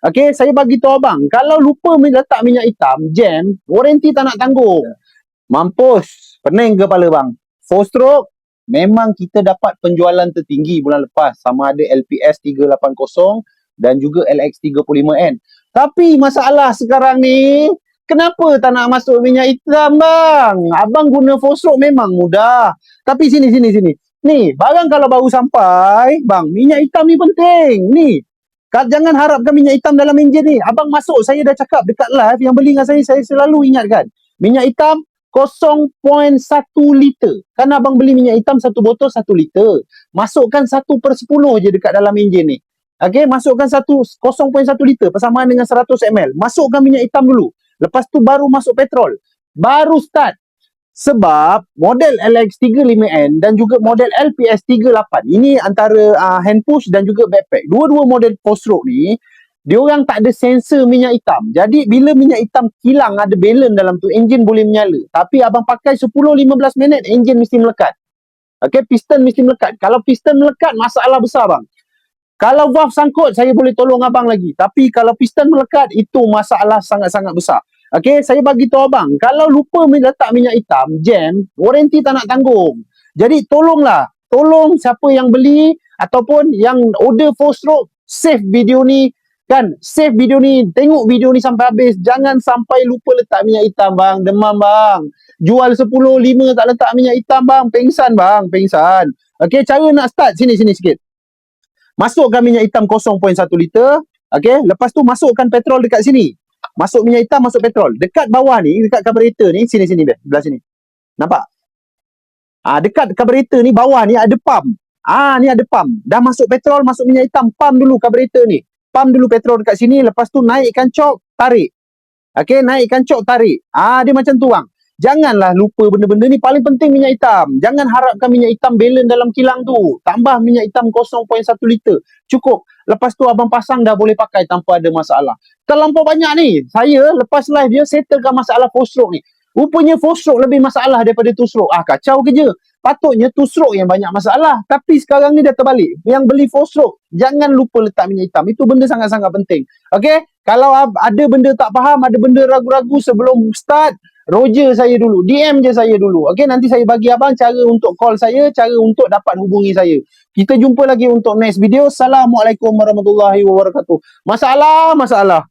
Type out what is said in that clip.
Okey, saya bagi tahu abang, kalau lupa letak minyak hitam, jam, warranty tak nak tanggung. Mampus, pening kepala bang. 4 stroke, memang kita dapat penjualan tertinggi bulan lepas. Sama ada LPS 380 dan juga LX 35N. Tapi masalah sekarang ni, kenapa tak nak masuk minyak hitam bang? Abang guna 4 stroke memang mudah. Tapi sini. Ni, barang kalau baru sampai, bang, minyak hitam ni penting. Ni, jangan harapkan minyak hitam dalam enjin ni. Abang masuk, saya dah cakap dekat live, yang beli dengan saya selalu ingatkan. Minyak hitam 0.1 liter. Kan abang beli minyak hitam 1 botol 1 liter. Masukkan 1/10 je dekat dalam enjin ni. Okey, masukkan 0.1 liter persamaan dengan 100 ml. Masukkan minyak hitam dulu. Lepas tu baru masuk petrol. Baru start. Sebab model LX35N dan juga model LPS38 ini antara hand push dan juga backpack. Dua-dua model 4 stroke ni, diorang tak ada sensor minyak hitam. Jadi bila minyak hitam kilang, ada balance dalam tu, enjin boleh menyala. Tapi abang pakai 10-15 minit, enjin mesti melekat. Okey, piston mesti melekat. Kalau piston melekat, masalah besar bang. Kalau valve sangkut, saya boleh tolong abang lagi. Tapi kalau piston melekat, itu masalah sangat-sangat besar. Okey, saya bagi tahu abang, kalau lupa letak minyak hitam, jam, warranty tak nak tanggung. Jadi tolong siapa yang beli ataupun yang order 4 stroke, save video ni, tengok video ni sampai habis. Jangan sampai lupa letak minyak hitam bang, demam bang. Jual 10, 5 tak letak minyak hitam bang, pengsan bang, pengsan. Okey, cara nak start, sini sikit. Masukkan minyak hitam 0.1 liter. Okey, lepas tu masukkan petrol dekat sini. Masuk minyak hitam, masuk petrol. Dekat bawah ni, dekat carburetor ni, sini belah sini. Nampak? Dekat carburetor ni, bawah ni ada pump. Ni ada pump. Dah masuk petrol, masuk minyak hitam, pump dulu carburetor ni. Pump dulu petrol dekat sini, lepas tu naikkan cok, tarik. Okey, naikkan cok, tarik. Dia macam tu bang. Janganlah lupa benda-benda ni, paling penting minyak hitam. Jangan harapkan minyak hitam balance dalam kilang tu. Tambah minyak hitam 0.1 liter. Cukup. Lepas tu abang pasang dah boleh pakai tanpa ada masalah. Terlampau banyak ni. Saya lepas live dia settlekan masalah 4 stroke ni. Rupanya 4 stroke lebih masalah daripada 2 stroke. Kacau kerja. Patutnya 2 stroke yang banyak masalah. Tapi sekarang ni dah terbalik. Yang beli 4 stroke, jangan lupa letak minyak hitam. Itu benda sangat-sangat penting. Okey? Kalau ada benda tak faham, ada benda ragu-ragu sebelum start, Roger saya dulu, DM je saya dulu. Okey, nanti saya bagi abang cara untuk call saya, cara untuk dapat hubungi saya. Kita jumpa lagi untuk next video. Assalamualaikum warahmatullahi wabarakatuh. Masalah.